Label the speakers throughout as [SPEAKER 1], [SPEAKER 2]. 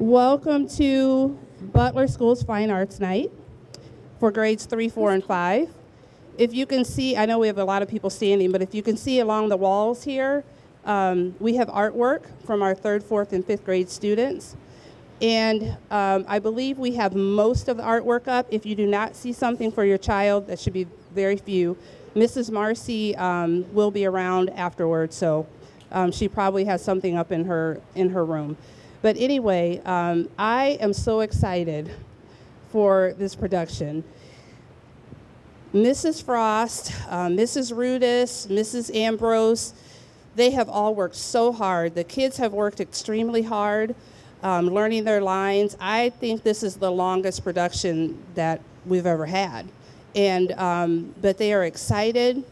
[SPEAKER 1] Welcome to Butler School's Fine Arts Night for grades 3, 4, and 5. If you can see, I know we have a lot of people standing, but if you can see along the walls here, we have artwork from our 3rd, 4th, and 5th grade students. And I believe we have most of the artwork up. If you do not see something for your child, that should be very few. Mrs. Marcy will be around afterwards, so she probably has something up in her room. But anyway, I am so excited for this production. Mrs. Frost, Mrs. Rudis, Mrs. Ambrose, they have all worked so hard. The kids have worked extremely hard, learning their lines. I think this is the longest production that we've ever had. And, but they are excited,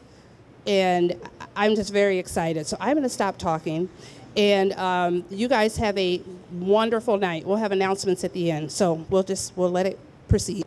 [SPEAKER 1] and I'm just very excited. So I'm gonna stop talking. And you guys have a wonderful night. We'll have announcements at the end, so we'll let it proceed.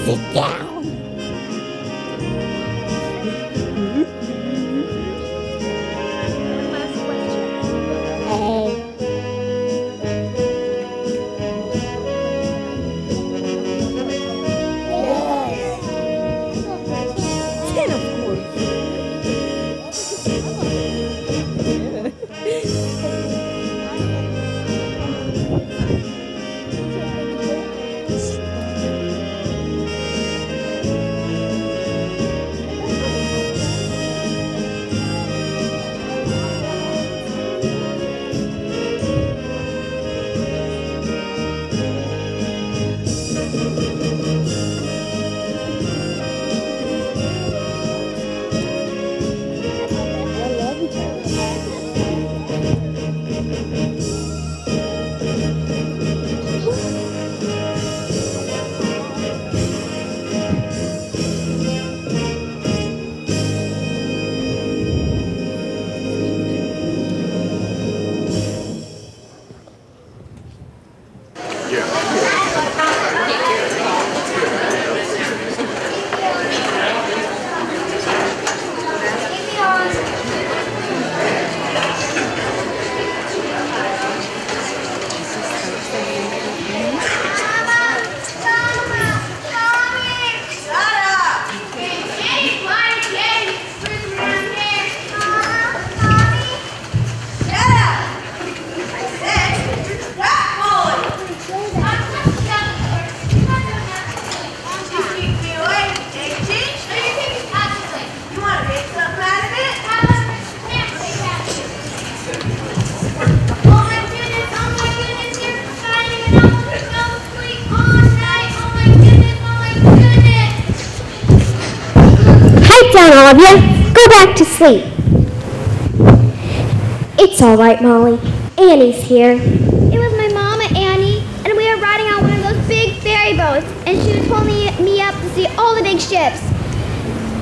[SPEAKER 2] Sit down.
[SPEAKER 3] Down, all of you. Go back to sleep. It's all right, Molly. Annie's here.
[SPEAKER 4] It was my mama, Annie, and we were riding on one of those big ferry boats, and she was holding me up to see all the big ships.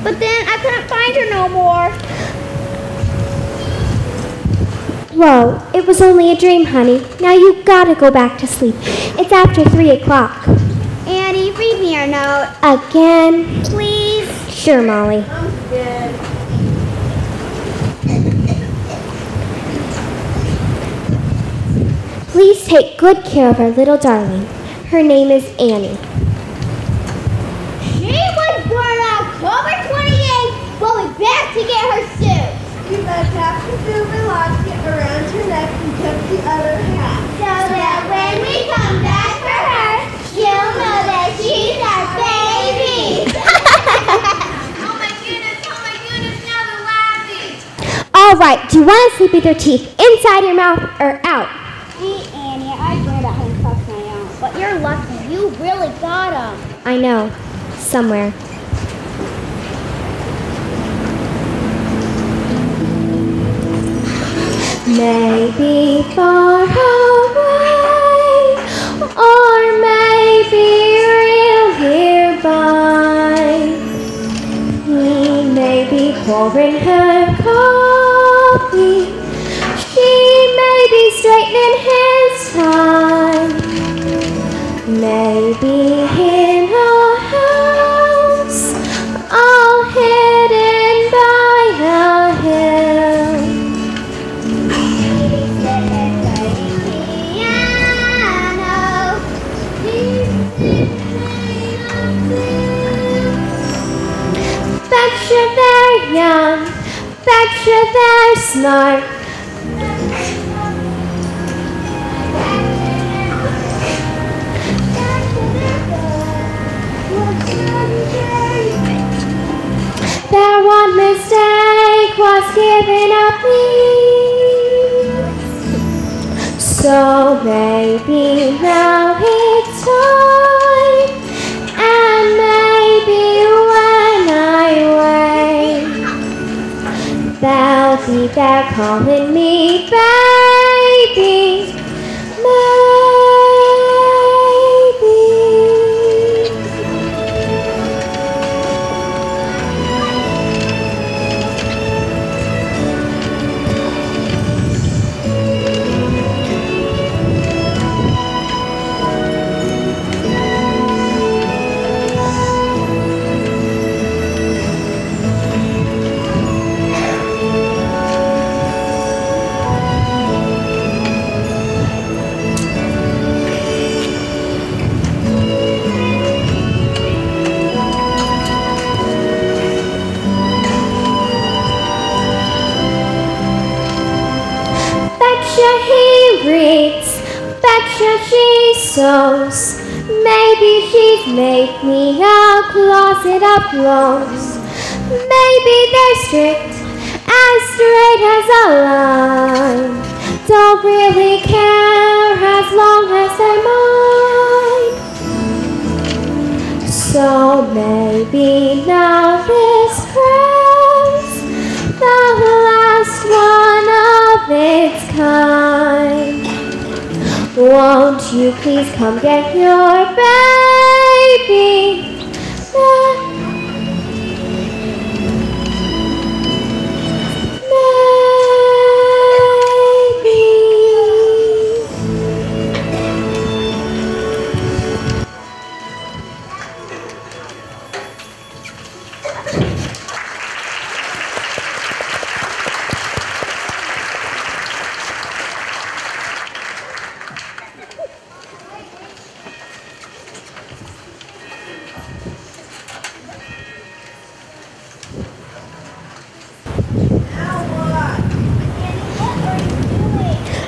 [SPEAKER 4] But then I couldn't find her no more.
[SPEAKER 3] Whoa, it was only a dream, honey. Now you gotta go back to sleep. It's after 3 o'clock.
[SPEAKER 4] Annie, read me your note.
[SPEAKER 3] Again?
[SPEAKER 4] Please.
[SPEAKER 3] Sure, Molly.
[SPEAKER 4] I'm good.
[SPEAKER 3] Please take good care of our little darling. Her name is Annie.
[SPEAKER 4] She was born October 28th. We'll be back to get her soon.
[SPEAKER 5] You must have to move the locket around her neck and cut the other half.
[SPEAKER 4] So that when we come back for her, she'll know that she's our baby. Oh my goodness, now they're laughing.
[SPEAKER 3] All right, do you want to sleep with your teeth inside your mouth or out?
[SPEAKER 4] Hey Annie, I did a handcuff my own, but you're lucky. You really got them.
[SPEAKER 3] I know, somewhere. Maybe far away, or maybe real nearby. He may be pouring her coffee. She may be straightening his tie. Maybe in a house, all hidden by a hill. Betcha they're young, betcha they're smart. Their one mistake was giving up me. So maybe now it's time, and maybe when I wake, they'll be there calling me baby. Betcha he reads, betcha she sews. Maybe she's made me a closet of clothes. Maybe they're strict, as straight as a line. Don't really care as long as they're mine. So maybe now this prayer's the last one of its kind. Won't you please come get your baby?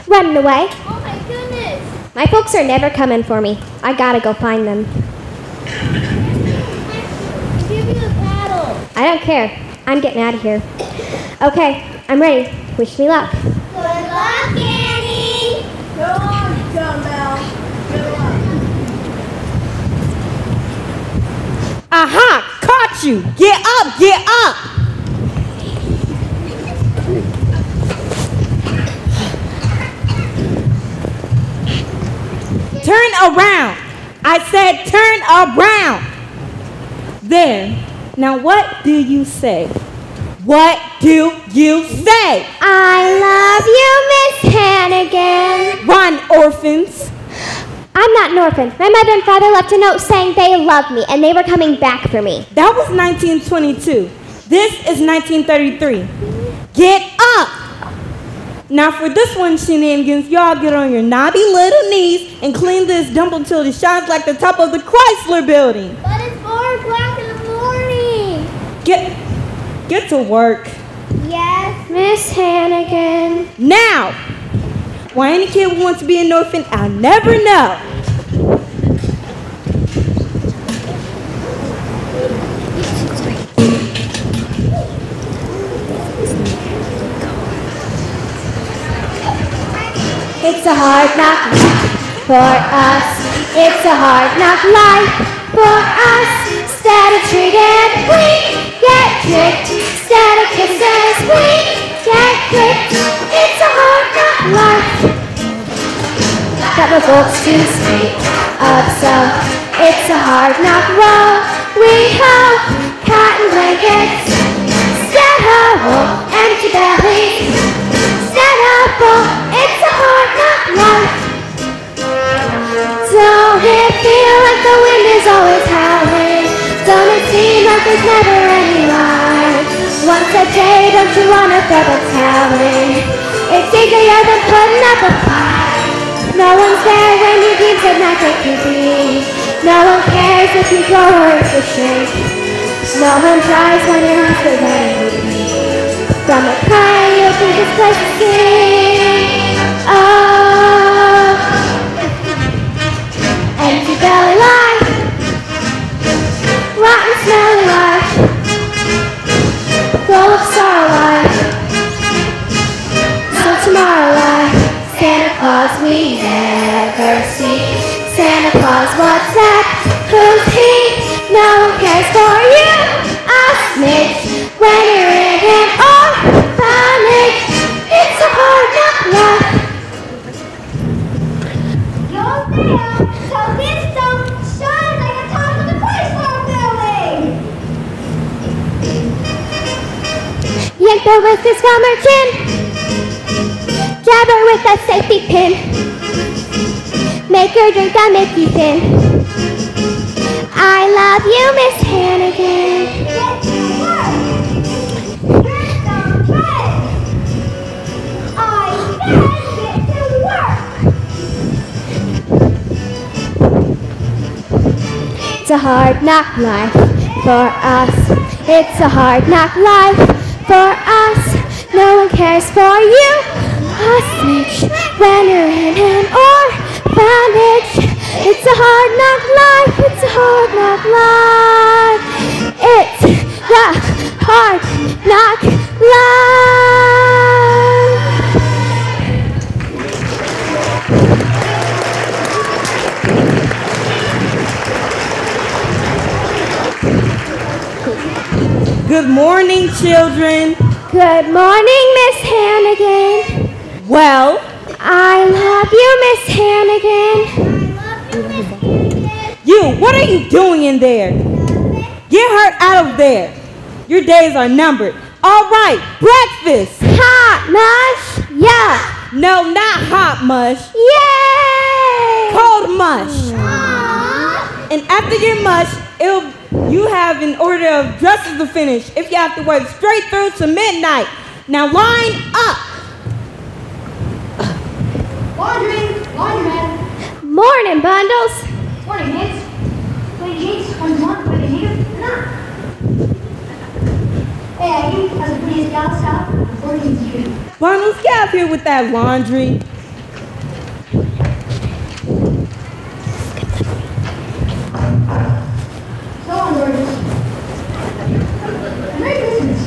[SPEAKER 3] Running away.
[SPEAKER 4] Oh my goodness.
[SPEAKER 3] My folks are never coming for me. I gotta go find them.
[SPEAKER 4] Give you a paddle.
[SPEAKER 3] I don't care. I'm getting out of here. Okay, I'm ready. Wish me luck.
[SPEAKER 4] Good luck, Annie.
[SPEAKER 5] Go on, dumbbell. Good luck.
[SPEAKER 6] Aha! Caught you! Get up! Get up! Turn around! I said turn around! There. Now what do you say? What do you say?
[SPEAKER 3] I love you, Miss Hannigan.
[SPEAKER 6] Run, orphans.
[SPEAKER 3] I'm not an orphan. My mother and father left a note saying they loved me and they were coming back for me.
[SPEAKER 6] That was 1922. This is 1933. Get up! Now for this one, shenanigans, y'all get on your knobby little knees and clean this dump until it shines like the top of the Chrysler building.
[SPEAKER 4] But it's 4 o'clock in the morning.
[SPEAKER 6] Get to work.
[SPEAKER 4] Yes.
[SPEAKER 3] Miss Hannigan.
[SPEAKER 6] Now! Why any kid would want to be an orphan, I'll never know.
[SPEAKER 3] It's a hard knock for us. It's a hard knock life for us. Instead of treated, we get tricked. Instead of kisses, we get tricked. It's a hard knock life. Got my folks to speak up, so it's a hard knock roll. We have cotton blankets. Instead of empty bellies. Instead of full, it's a hard knock life. Don't it feel like the wind is always howling? Don't it seem like there's never any light? Once a day, don't you wanna throw the towel in? It's easier than putting up a fight. No one's there when your dreams at night take you deep. No one cares if you grow or if you shrink. No one tries when you're after letting you be. From a cry, you'll think this place is sing. Oh, empty belly life, rotten smelly life, full of sorrow life. So tomorrow life, Santa Claus we never see. Santa Claus, what's that? Who's he? No one cares for you. A snitch when you're in an orphanage. It's a hard knock life.
[SPEAKER 4] You're there, so this don't shine like the top of the Chrysler building.
[SPEAKER 3] Yank the whiskers from her chin. Jab her with a safety pin. Make her drink a Mickey thin. I love you, Miss Hannigan.
[SPEAKER 4] Get to work. Get on track. I said get to work.
[SPEAKER 3] It's a hard knock life for us. It's a hard knock life for us. No one cares for you. A snitch when you're in an orphanage. It's a hard knock life. It's a hard knock life. It's the hard knock life.
[SPEAKER 6] Good morning, children.
[SPEAKER 3] Good morning, Miss Hannigan.
[SPEAKER 6] Well,
[SPEAKER 3] I love you, Miss Hannigan.
[SPEAKER 6] you, what are you doing in there? Get her out of there. Your days are numbered. All right, breakfast.
[SPEAKER 3] Hot mush? Yeah.
[SPEAKER 6] No, not hot mush.
[SPEAKER 3] Yay!
[SPEAKER 6] Cold mush. And after your mush, you have an order of dresses to finish if you have to work straight through to midnight. Now line up.
[SPEAKER 4] Laundryman.
[SPEAKER 3] Morning, bundles.
[SPEAKER 4] Morning, kids. One's one, wait a minute. Not. Hey, Aggie, how's the prettiest gal south? According to you.
[SPEAKER 6] Bundles, get up here with that laundry.
[SPEAKER 4] So on, gorgeous. Merry Christmas.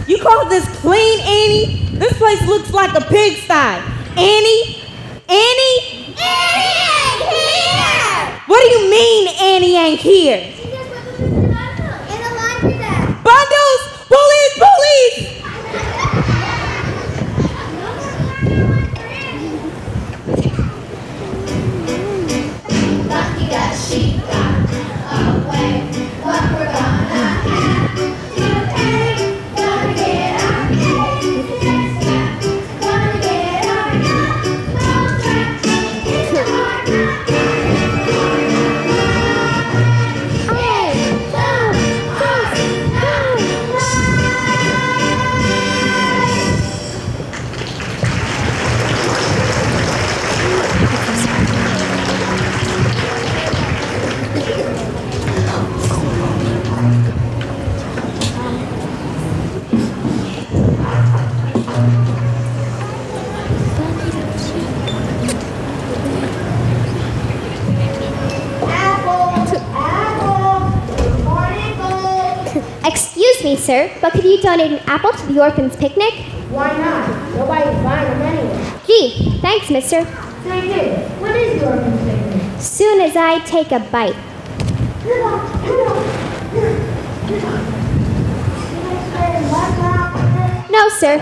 [SPEAKER 6] You call this clean, Annie? This place looks like a pigsty. Annie? Annie?
[SPEAKER 4] Annie ain't here!
[SPEAKER 6] What do you mean Annie ain't here?
[SPEAKER 4] She just put the in the laundry bag.
[SPEAKER 6] Bundles! Police! Police!
[SPEAKER 4] Lucky that she got away.
[SPEAKER 3] Excuse me, sir, but could you donate an apple to the orphans' picnic?
[SPEAKER 5] Why not? Nobody's buying them anyway.
[SPEAKER 3] Gee, thanks, mister.
[SPEAKER 5] Say, David, when is the orphan's picnic?
[SPEAKER 3] Soon as I take a bite.
[SPEAKER 5] Come on.
[SPEAKER 3] No, sir.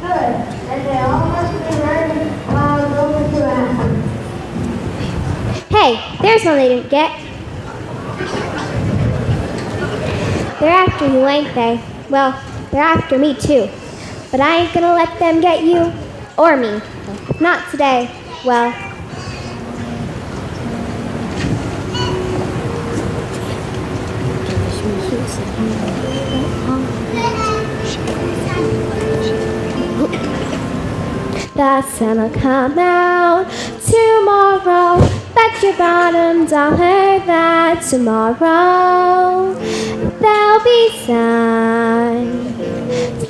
[SPEAKER 5] Good. And they all must be ready over to us.
[SPEAKER 3] Hey, there's one they didn't get. They're after you, ain't they? Well, they're after me too. But I ain't gonna let them get you or me. Not today. Well, the sun'll come out tomorrow. Bet your bottom dollar that tomorrow there'll be sun.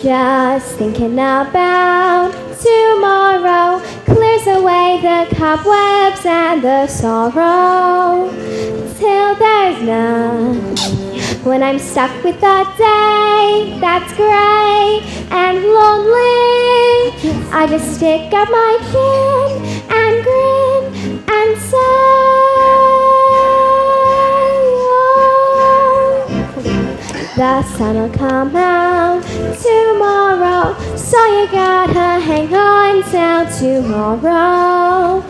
[SPEAKER 3] Just thinking about tomorrow clears away the cobwebs and the sorrow till there's none. When I'm stuck with a day that's gray and lonely, I just stick up my chin and grin and say, oh, the sun'll come out tomorrow, so you gotta hang on till tomorrow.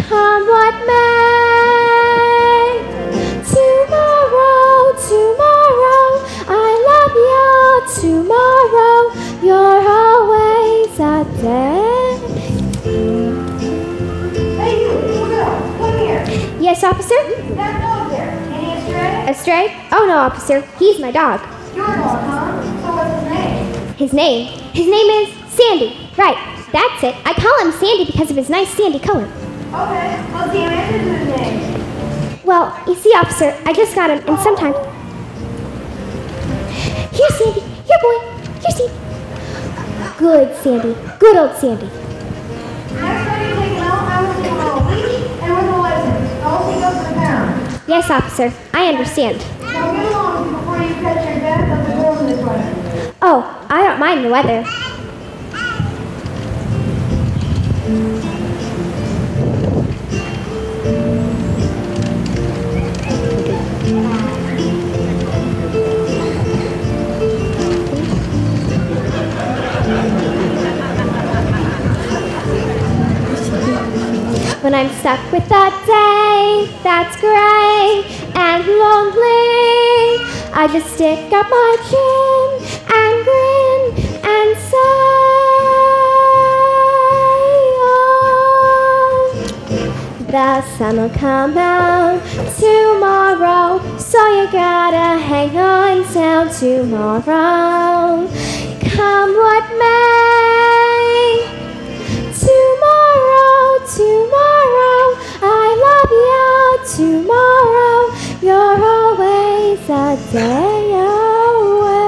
[SPEAKER 3] Come what may, tomorrow, I love you tomorrow, you're always a day.
[SPEAKER 5] Hey, you, little girl, come here.
[SPEAKER 3] Yes, officer?
[SPEAKER 5] That dog there, any astray?
[SPEAKER 3] A stray? Oh no, officer, he's my dog.
[SPEAKER 5] Your dog, huh? So what's his name?
[SPEAKER 3] His name is Sandy. Right, that's it. I call him Sandy because of his nice sandy color.
[SPEAKER 5] Okay, what's the answer to his name?
[SPEAKER 3] Well, you see, officer, I just got him, and sometimes... Here, Sandy. Here, boy. Here, Sandy. Good Sandy. Good old Sandy.
[SPEAKER 5] Next time you take him out, I want him on a leash and with a license. Else he goes to the pound.
[SPEAKER 3] Yes, officer, I understand.
[SPEAKER 5] Now get along before you catch your death of the girl in this weather.
[SPEAKER 3] Oh, I don't mind the weather. When I'm stuck with a day that's gray and lonely, I just stick up my chin and grin and say, oh, the sun'll come out tomorrow, so you gotta hang on till tomorrow. Come what may, tomorrow, I love you tomorrow, you're always a day away.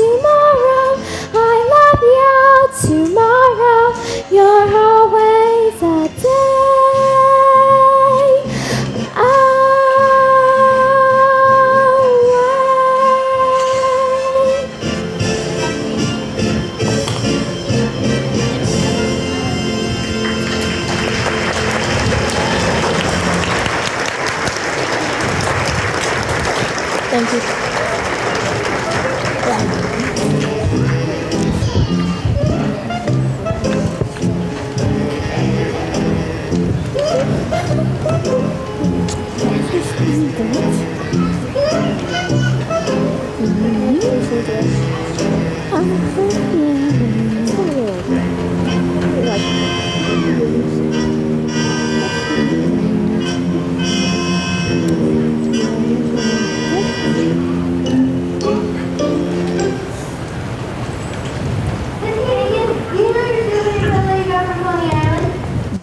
[SPEAKER 3] Tomorrow, I love you tomorrow, you're always a day away.
[SPEAKER 6] Thank you.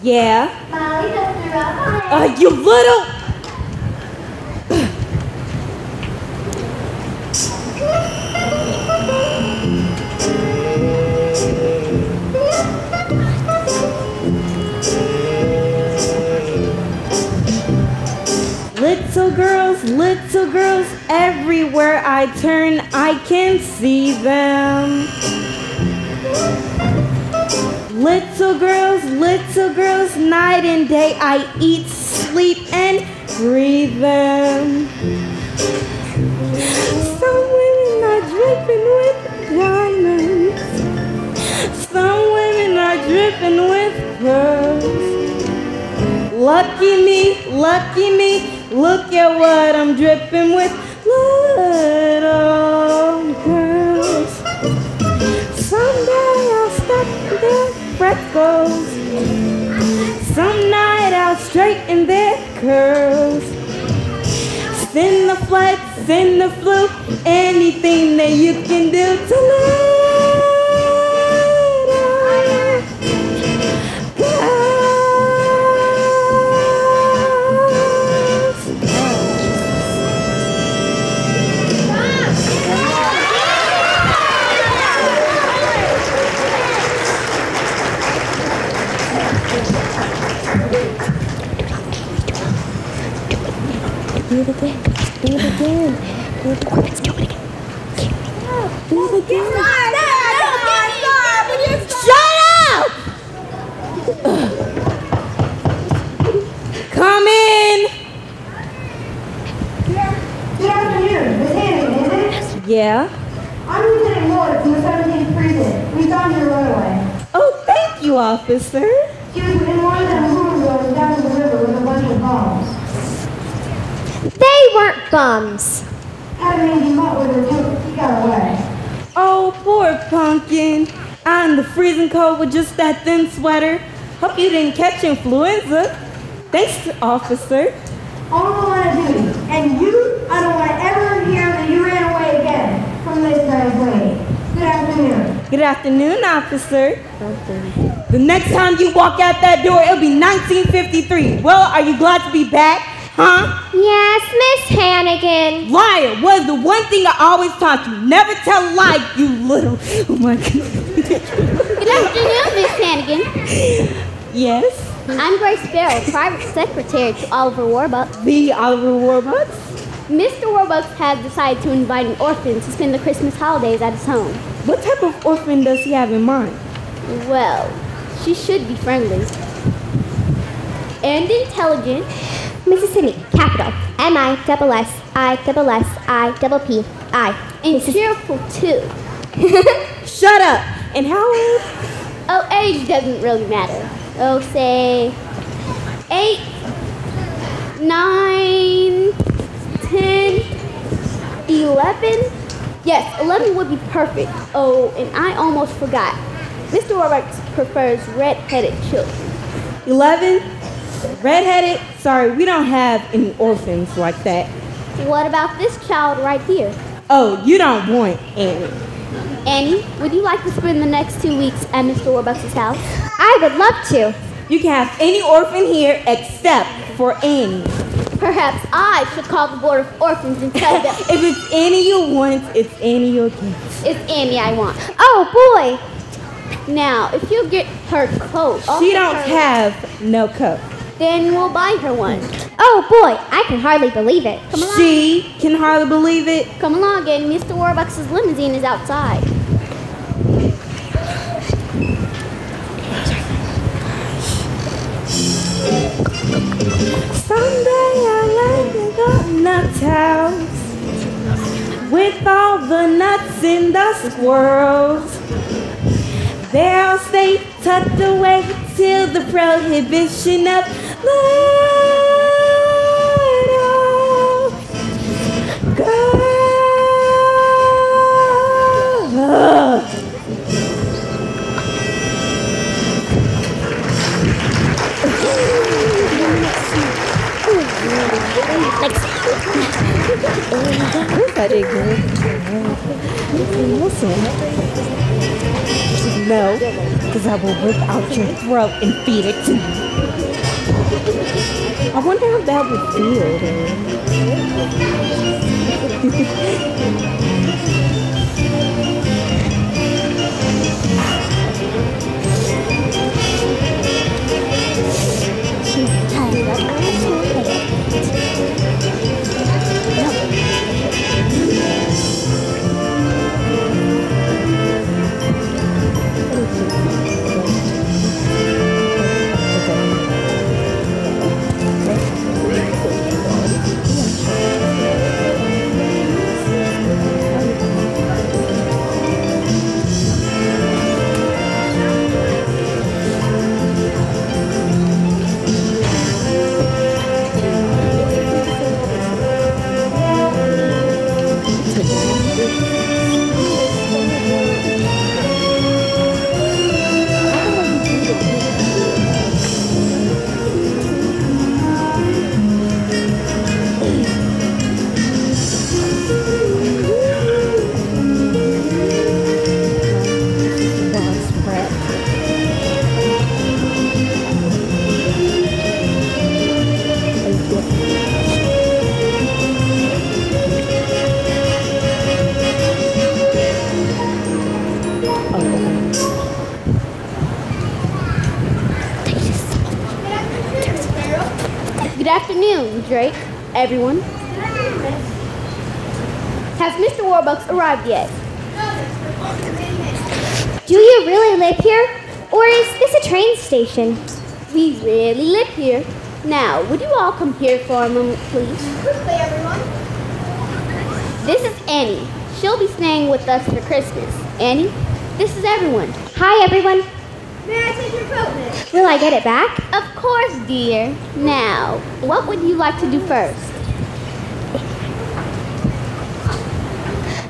[SPEAKER 6] Yeah.
[SPEAKER 5] Molly just threw up on it.
[SPEAKER 6] You little. Little girls Little girls everywhere I turn, I can see them. Little girls, night and day, I eat, sleep, and breathe them. Some women are dripping with diamonds. Some women are dripping with pearls. Lucky me, look at what I'm dripping with, little girls. Someday I'll stop their freckles. Some night I'll straighten their curls. Send the flood, send the flu, anything that you can do to little
[SPEAKER 3] Do it again. Do it again. Do it again. Let's do it again. Do it again.
[SPEAKER 6] Shut up! Come in.
[SPEAKER 5] Good afternoon. Miss Hannigan, isn't it?
[SPEAKER 6] Yeah.
[SPEAKER 5] I'm Lieutenant Ward from the 17th Precinct. We found your runaway.
[SPEAKER 6] Oh, thank you, officer.
[SPEAKER 5] She was in one of them room doors down to the river with a bunch of bombs.
[SPEAKER 3] They weren't bums.
[SPEAKER 5] Had an Andy Butler with her too. He got away.
[SPEAKER 6] Oh, poor pumpkin. I'm in the freezing cold with just that thin sweater. Hope you didn't catch influenza. Thanks, officer.
[SPEAKER 5] On the line of duty. And you, I don't want to ever hear that you ran away again from this guy's lady. Good afternoon.
[SPEAKER 6] Good afternoon, officer. The next time you walk out that door, it'll be 1953. Well, are you glad to be back? Huh?
[SPEAKER 3] Yes, Miss Hannigan.
[SPEAKER 6] Liar was the one thing I always taught you. Never tell a lie, you little... Oh, my God.
[SPEAKER 4] Good afternoon, Miss Hannigan.
[SPEAKER 6] Yes?
[SPEAKER 4] I'm Grace Farrell, private secretary to Oliver Warbucks.
[SPEAKER 6] The Oliver Warbucks?
[SPEAKER 4] Mr. Warbucks has decided to invite an orphan to spend the Christmas holidays at his home.
[SPEAKER 6] What type of orphan does he have in mind?
[SPEAKER 4] Well, she should be friendly and intelligent.
[SPEAKER 3] Mississippi, capital. M-I-S-S-I-P-P-I.
[SPEAKER 4] And cheerful too.
[SPEAKER 6] Shut up. And how old?
[SPEAKER 4] Oh, age doesn't really matter. Oh, say 8, 9, 10, 11. Yes, 11 would be perfect. Oh, and I almost forgot. Mr. Warbucks prefers red-headed children.
[SPEAKER 6] 11? Redheaded? Sorry, we don't have any orphans like that.
[SPEAKER 4] What about this child right here?
[SPEAKER 6] Oh, you don't want Annie.
[SPEAKER 4] Annie, would you like to spend the next 2 weeks at Mr. Warbucks' house?
[SPEAKER 3] I would love to.
[SPEAKER 6] You can have any orphan here except for Annie.
[SPEAKER 4] Perhaps I should call the Board of Orphans and tell them
[SPEAKER 6] If it's Annie you want, it's Annie you'll get.
[SPEAKER 4] it's Annie I want.
[SPEAKER 3] Oh, boy.
[SPEAKER 4] Now, if you get her coat, I'll
[SPEAKER 6] She
[SPEAKER 4] get
[SPEAKER 6] don't
[SPEAKER 4] her-
[SPEAKER 6] have no coat.
[SPEAKER 4] Then we'll buy her one.
[SPEAKER 3] Oh, boy. I can hardly believe it.
[SPEAKER 4] Come along.
[SPEAKER 6] She can hardly believe it.
[SPEAKER 4] Come along, and Mr. Warbucks' limousine is outside.
[SPEAKER 6] Someday I'll land in the nut house with all the nuts in the squirrels. There I'll stay tucked away till the prohibition of little girls. I did good. No, because I will rip out your throat and feed it to you. I wonder how that would feel.
[SPEAKER 4] afternoon, Drake. Everyone. Has Mr. Warbucks arrived yet?
[SPEAKER 3] Do you really live here? Or is this a train station?
[SPEAKER 4] We really live here. Now, would you all come here for a moment, please?
[SPEAKER 5] Quickly, everyone.
[SPEAKER 4] This is Annie. She'll be staying with us for Christmas. Annie, this is everyone.
[SPEAKER 3] Hi, everyone.
[SPEAKER 5] May I take your coat, miss?
[SPEAKER 3] Will I get it back?
[SPEAKER 4] Of course, dear. Now, what would you like to do first?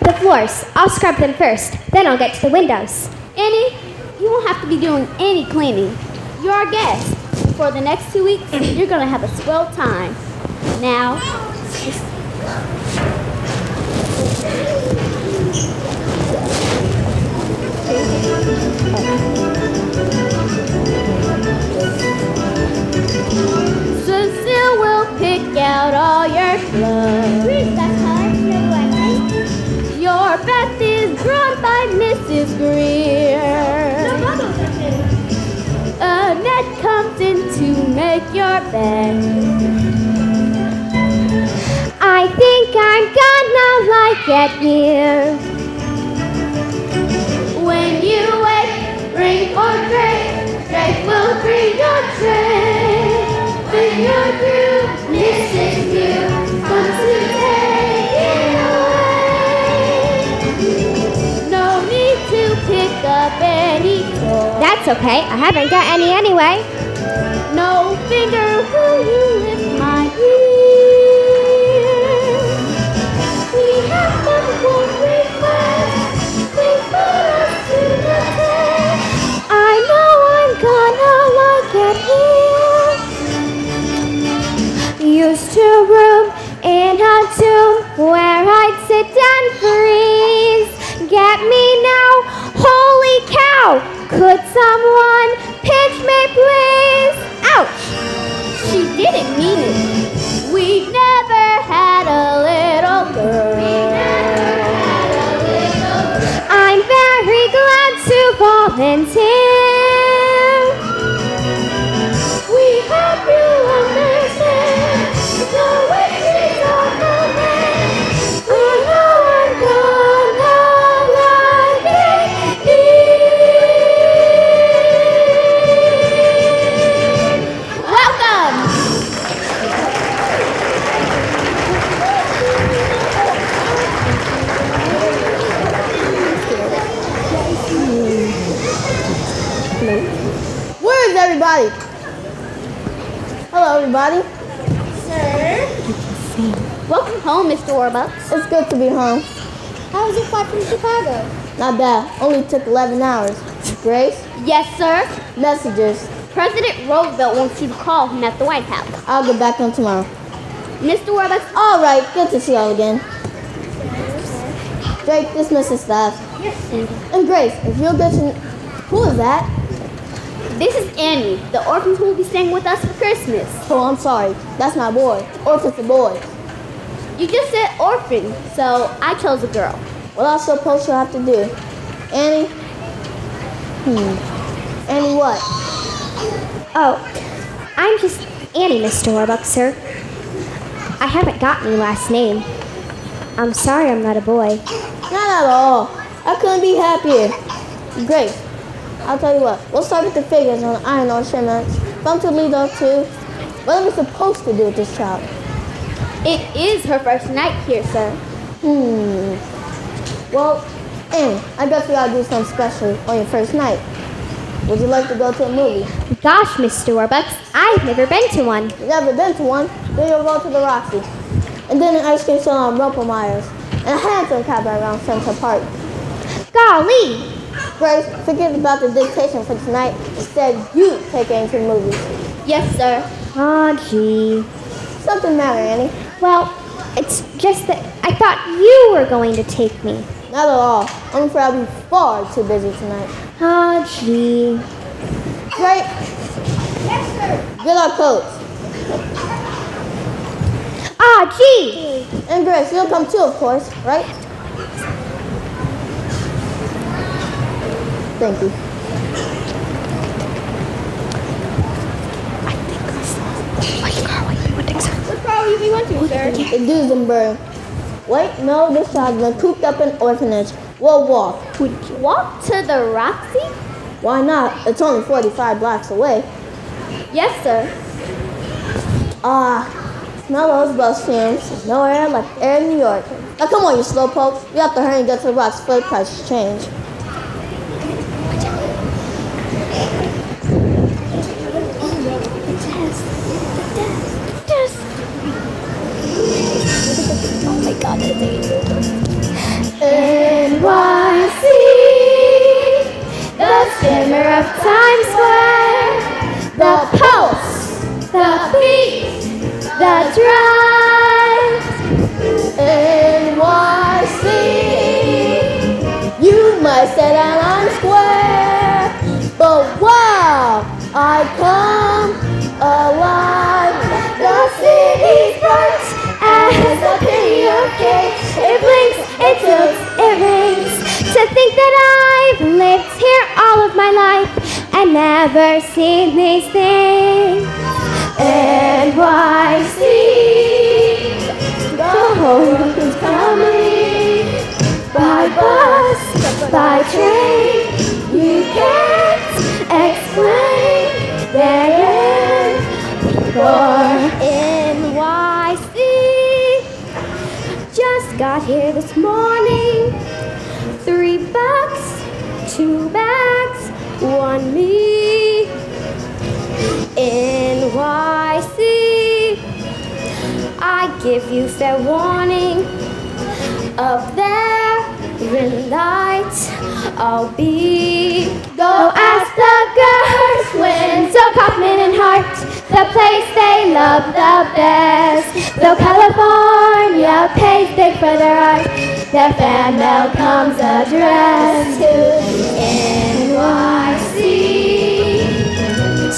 [SPEAKER 3] The floors. I'll scrub them first. Then I'll get to the windows.
[SPEAKER 4] Annie, you won't have to be doing any cleaning. You're our guest. For the next 2 weeks, you're gonna have a swell time. Now, Cecile will pick out all your clothes.
[SPEAKER 5] Read that color. No blanket.
[SPEAKER 4] Your bath is drawn by Mrs. Greer.
[SPEAKER 5] No bubbles,
[SPEAKER 4] Annette comes in to make your bed.
[SPEAKER 3] I think I'm gonna like it here.
[SPEAKER 4] When you wake, ring for Drake. Drake will bring your tray. Bring your groove, Mrs. Greer comes to take it away. No need to pick up any toy.
[SPEAKER 3] That's okay. I haven't got any anyway.
[SPEAKER 4] No finger will you lift my ear. We have but one request. Please put us to the test.
[SPEAKER 3] I know I'm gonna like it here. Used to room in a tomb where I'd sit and freeze. Get me now, holy cow! Could someone pinch me, please? Ouch!
[SPEAKER 4] She didn't mean it. We never had a little girl.
[SPEAKER 3] I'm very glad to volunteer.
[SPEAKER 4] We hope you understand. The wishes of the man. I know I'm gonna like it here. Welcome.
[SPEAKER 7] Where is everybody? Hello, everybody.
[SPEAKER 4] Welcome home, Mr. Warbucks.
[SPEAKER 7] It's good to be home.
[SPEAKER 5] How was your flight from Chicago?
[SPEAKER 7] Not bad. Only took 11 hours. Grace,
[SPEAKER 4] Yes, sir.
[SPEAKER 7] messages.
[SPEAKER 4] President Roosevelt wants you to call him at the White House.
[SPEAKER 7] I'll get back on tomorrow.
[SPEAKER 4] Mr. Warbucks,
[SPEAKER 7] All right, good to see y'all again. Drake, dismiss his staff. And Grace, if you'll get your... Who is that?
[SPEAKER 4] this is Annie, the orphan who will be staying with us for Christmas.
[SPEAKER 7] Oh, I'm sorry. That's my boy. Orphan's a boy.
[SPEAKER 4] You just said orphan, so I chose a girl.
[SPEAKER 7] What else supposed to have to do? Annie? Annie what?
[SPEAKER 3] Oh, I'm just Annie, Mr. Warbucks, sir. I haven't got any last name. I'm sorry I'm not a boy.
[SPEAKER 7] Not at all. I couldn't be happier. Grace, I'll tell you what. We'll start with the figures on the iron ore shipments. From to lead up to what are we supposed to do with this child?
[SPEAKER 4] It is her first night here, sir.
[SPEAKER 7] Well, Annie, I guess we gotta do something special on your first night. Would you like to go to a movie?
[SPEAKER 3] Gosh, Mr. Warbucks, I've never been to one.
[SPEAKER 7] You never been to one? Then you'll go to the Roxy. And then an ice cream sale on Rumpelmeyer's. And a Hanson cabaret around Central Park.
[SPEAKER 3] Golly!
[SPEAKER 7] Grace, forget about the dictation for tonight. Instead, you take Annie to the movies.
[SPEAKER 4] Yes, sir.
[SPEAKER 3] Aw, gee.
[SPEAKER 7] Something matter, Annie.
[SPEAKER 3] Well, it's just that I thought you were going to take me.
[SPEAKER 7] Not at all. I'm afraid I'll be far too busy tonight.
[SPEAKER 3] Aw, gee.
[SPEAKER 7] Great.
[SPEAKER 5] Yes, sir.
[SPEAKER 7] Get our coats.
[SPEAKER 3] Aw, gee!
[SPEAKER 7] And Grace, you'll come too, of course, right? Thank you.
[SPEAKER 3] White car, white
[SPEAKER 4] What car will you be went to, sir?
[SPEAKER 7] The Duesenberg. Wait, no, this child's been cooped up in orphanage. We'll walk.
[SPEAKER 4] Would you walk to the Roxy?
[SPEAKER 7] Why not? It's only 45 blocks away.
[SPEAKER 4] Yes, sir.
[SPEAKER 7] Smell those bus fumes. No air like air in New York. Now come on, you slowpokes. You have to hurry and get to the rocks before the prices change.
[SPEAKER 4] Oh my God, that's
[SPEAKER 3] NYC, the center of Times Square, the pulse, the beat, the drive.
[SPEAKER 7] NYC, you might say that I'm square, but wow, I come alive.
[SPEAKER 3] The city burns as a video game. It blinks, it tilts, it rings. To think that I've lived here all of my life and never seen these things. NYC, the whole world is coming. By bus, by train, you can't explain. They're in for NYC. Just got here this morning. $3, 2 bags, 1 me. NYC, I give you fair warning. Up there in light, I'll be. Go ask the girls, Windsor, Kaufman, and Hart, the place they love the best. Though California pays big for their art, their fan mail comes addressed to NYC.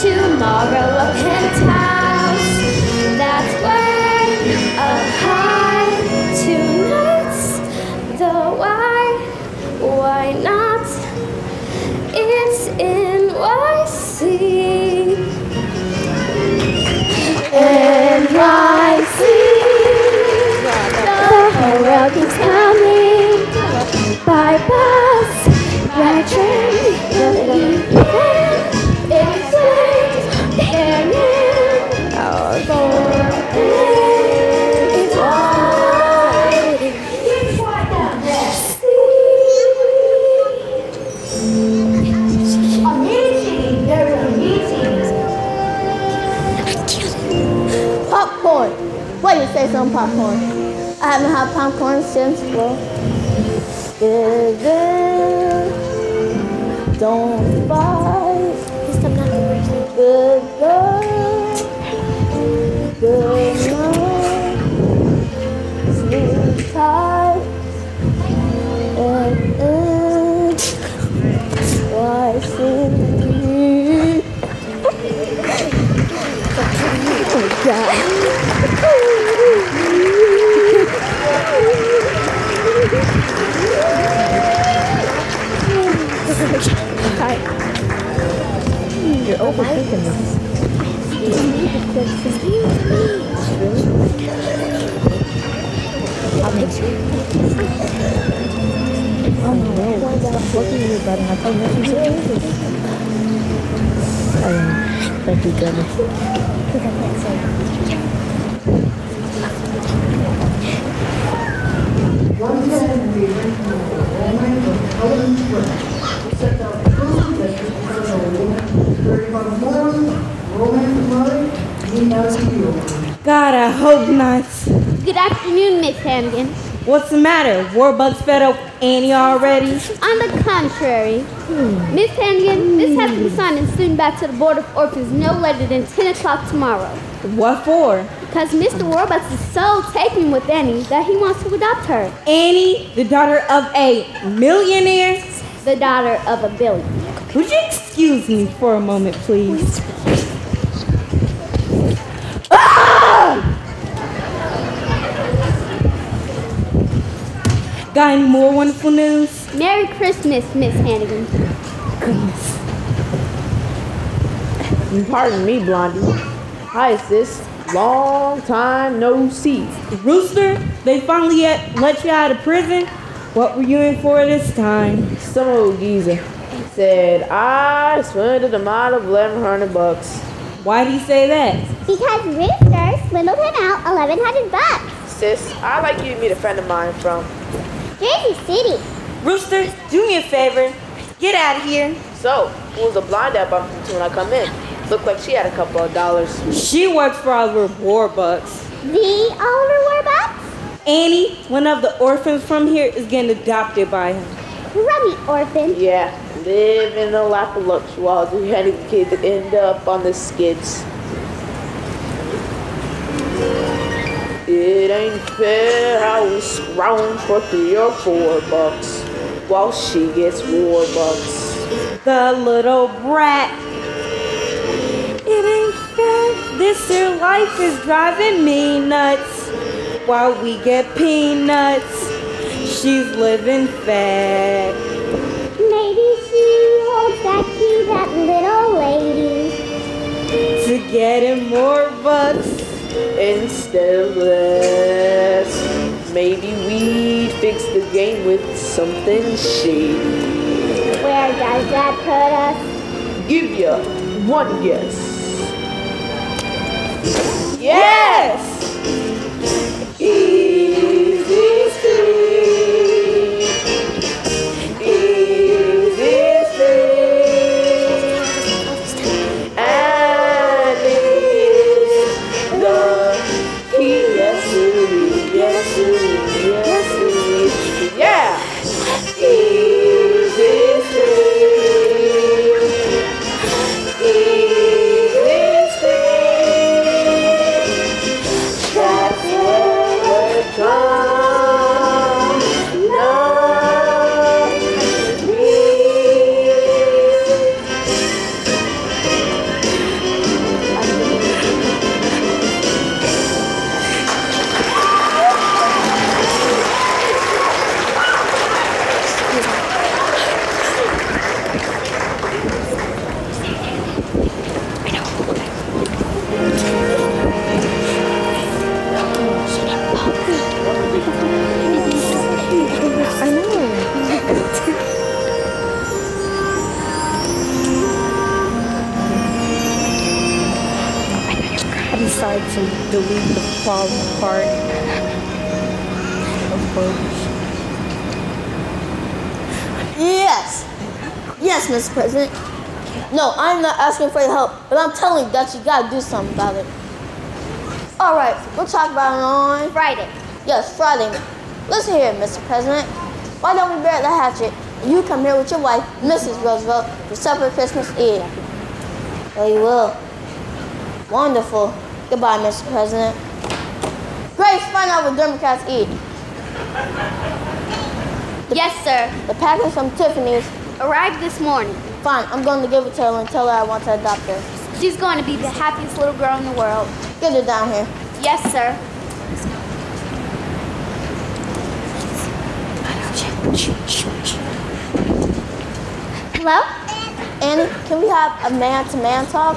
[SPEAKER 3] Tomorrow a penthouse, that's where a high. Tonight's the why not? It's NYC. NYC, the whole world keeps coming. By bus, by train, it's late, they're in
[SPEAKER 5] Amazing, very amazing.
[SPEAKER 7] Popcorn. What do you say some popcorn? I haven't had popcorn since, well, don't fight. Good girl, good night, sleep tight, and why see? Oh God. You're overthinking this. I'll picture you. Oh no, stop looking at me, buddy. I told you she's serious. Thank you, Debbie.
[SPEAKER 5] Once again, we went to Orphanage of Helen Square. Set out food that is because of a woman very about more romance money, you.
[SPEAKER 6] God, I hope not.
[SPEAKER 4] Good afternoon, Miss Hannigan.
[SPEAKER 6] What's the matter? Warbucks fed up Annie already?
[SPEAKER 4] On the contrary, Miss Hannigan, this has to be signed and sent back to the Board of Orphans no later than 10 o'clock tomorrow.
[SPEAKER 6] What for?
[SPEAKER 4] Because Mr. Warbucks is so taken with Annie that he wants to adopt her.
[SPEAKER 6] Annie, the daughter of a millionaire?
[SPEAKER 4] The daughter of a billionaire.
[SPEAKER 6] Would you excuse me for a moment, please? Got any more wonderful news?
[SPEAKER 4] Merry Christmas, Miss Hannigan.
[SPEAKER 6] Goodness.
[SPEAKER 8] Pardon me, Blondie. Hi, sis. Long time no see.
[SPEAKER 6] Rooster, they finally let you out of prison. What were you in for this time?
[SPEAKER 8] Some old geezer said I swindled him out of $1,100.
[SPEAKER 6] Why'd he say that?
[SPEAKER 3] Because Rooster swindled him out $1,100.
[SPEAKER 8] Sis, I'd like you to meet a friend of mine from
[SPEAKER 3] Jersey City.
[SPEAKER 6] Rooster, do me a favor. Get out of here.
[SPEAKER 8] So, who was the blonde I bumped into when I come in? Looked like she had a couple of dollars.
[SPEAKER 6] She works for Oliver Warbucks.
[SPEAKER 3] The Oliver Warbucks?
[SPEAKER 6] Annie, one of the orphans from here, is getting adopted by him.
[SPEAKER 3] Rummy orphan.
[SPEAKER 8] Yeah, live in a lap of luxury while the any kid that end up on the skids. It ain't fair how we scrounge for $3 or $4 while she gets Warbucks.
[SPEAKER 6] The little brat. It ain't fair. This here life is driving me nuts. While we get peanuts, she's living fat.
[SPEAKER 3] Maybe she holds that key, that little lady.
[SPEAKER 6] To get him more bucks.
[SPEAKER 8] Instead of less, maybe we'd fix the game with something shady.
[SPEAKER 3] Where does that put us?
[SPEAKER 8] Give ya one guess.
[SPEAKER 6] Yes!
[SPEAKER 8] Easy street, easy street, and it's the key. Yes, sir, yes, sir, yes, sir. Yeah. Easy street, easy street. That's where we're from. No,
[SPEAKER 6] I decided to delete the falling part of books.
[SPEAKER 7] Yes. Yes, Mr. President. No, I'm not asking for your help, but I'm telling you that you gotta do something about it. All right, we'll talk about it on
[SPEAKER 3] Friday.
[SPEAKER 7] Yes, Friday. Listen here, Mr. President. Why don't we bury the hatchet and you come here with your wife, Mrs. Roosevelt, for supper Christmas Eve? Oh, you will. Wonderful. Goodbye, Mr. President. Grace, find out what Democrats eat.
[SPEAKER 4] Yes, sir.
[SPEAKER 7] The package from Tiffany's.
[SPEAKER 4] Arrived this morning.
[SPEAKER 7] Fine, I'm going to give it to her and tell her I want to adopt her.
[SPEAKER 4] She's going to be the happiest little girl in the world.
[SPEAKER 7] Get her down here.
[SPEAKER 4] Yes, sir.
[SPEAKER 3] Hello?
[SPEAKER 7] Annie, can we have a man-to-man talk?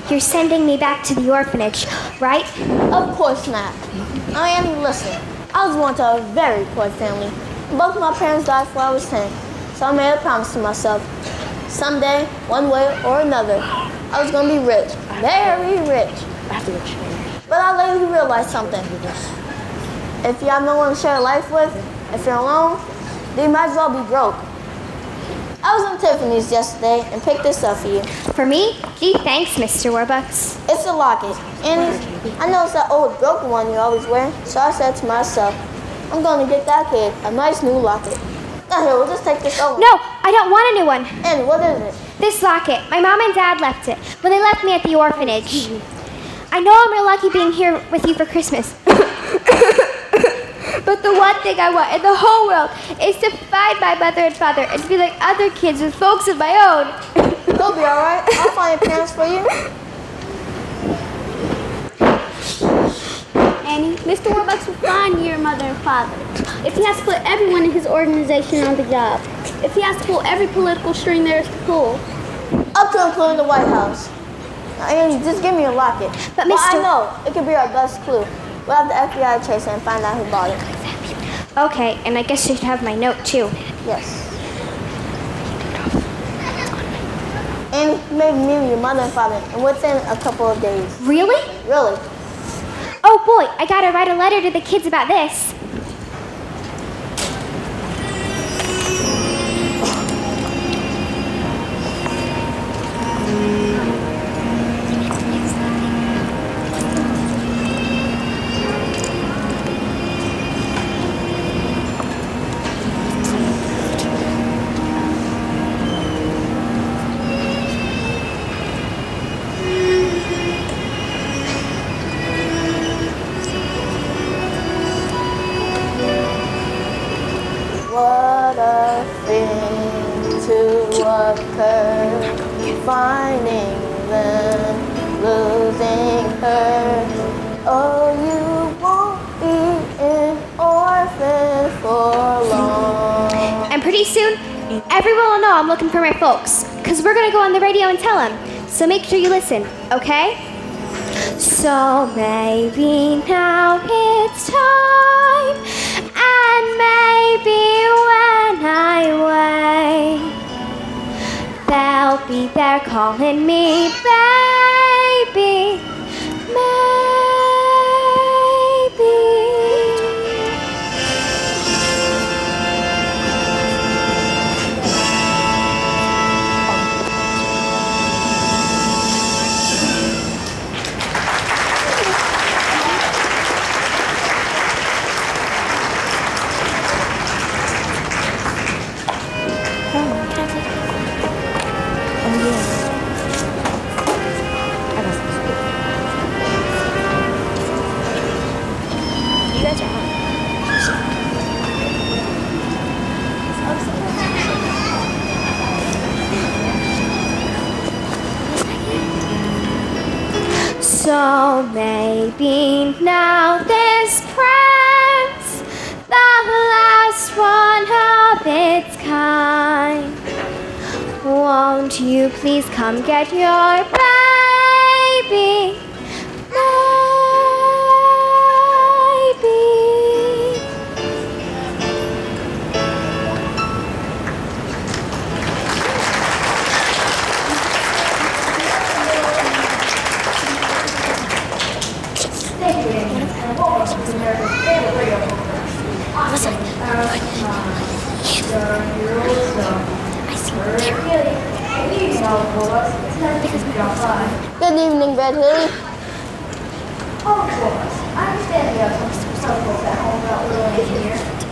[SPEAKER 3] You're sending me back to the orphanage, right?
[SPEAKER 7] Of course not. Now, Annie, listen. I was born to a very poor family. Both of my parents died before I was 10. So I made a promise to myself. Someday, one way or another, I was going to be rich. Very rich. But I later realized something. If you have no one to share life with, if you're alone, then you might as well be broke. I was in Tiffany's yesterday and picked this up for you.
[SPEAKER 3] For me? Gee, thanks, Mr. Warbucks.
[SPEAKER 7] It's a locket. Annie, I noticed that old broken one you always wear, so I said to myself, I'm going to get that kid a nice new locket. Now here, we'll just take this over.
[SPEAKER 3] No, I don't want a new one.
[SPEAKER 7] Annie, what is it?
[SPEAKER 3] This locket. My mom and dad left it when they left me at the orphanage. I know I'm real lucky being here with you for Christmas. But the one thing I want in the whole world is to find my mother and father and to be like other kids with folks of my own.
[SPEAKER 7] They'll be all right. I'll find your parents for you.
[SPEAKER 4] Annie, Mr. Warbucks will find your mother and father. If he has to put everyone in his organization on the job. If he has to pull every political string there is to pull.
[SPEAKER 7] Up to including the White House. Annie, just give me a locket.
[SPEAKER 3] But
[SPEAKER 7] Well, I
[SPEAKER 3] Mr.
[SPEAKER 7] know. It could be our best clue. We'll have the FBI chase it and find out who bought it.
[SPEAKER 3] Okay, and I guess you should have my note too.
[SPEAKER 7] Yes. And maybe meet your mother and father and within a couple of days.
[SPEAKER 3] Really?
[SPEAKER 7] Really?
[SPEAKER 3] Oh boy, I gotta write a letter to the kids about this.
[SPEAKER 7] What a thing to occur, finding them, losing her. Oh, you won't be an orphan for long.
[SPEAKER 3] And pretty soon, everyone will know I'm looking for my folks. Cause we're gonna go on the radio and tell them. So make sure you listen, okay? So maybe now it's time. And maybe when I wake, they'll be there calling me baby. Maybe. So maybe now this pranks the last one of its kind. Won't you please come get your baby? Maybe.
[SPEAKER 7] Good evening, Red Hilly.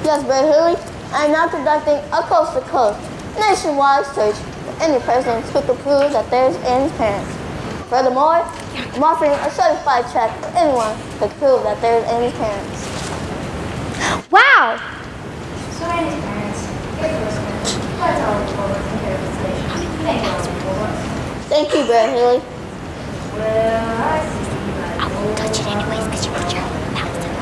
[SPEAKER 7] Yes, Red Hilly. I am now conducting a coast-to-coast nationwide search for any persons who can prove that there's Annie's parents. Furthermore, I'm offering a certified check for anyone who can prove that there's Annie's parents.
[SPEAKER 3] Wow!
[SPEAKER 9] So Annie's parents, if listeners, that's all the Warbucks and here at the station. Thank you, Warbucks.
[SPEAKER 7] Thank you, Red Hilly.
[SPEAKER 9] Well, I see.
[SPEAKER 2] I won't touch it anyways because you put your mouth in it.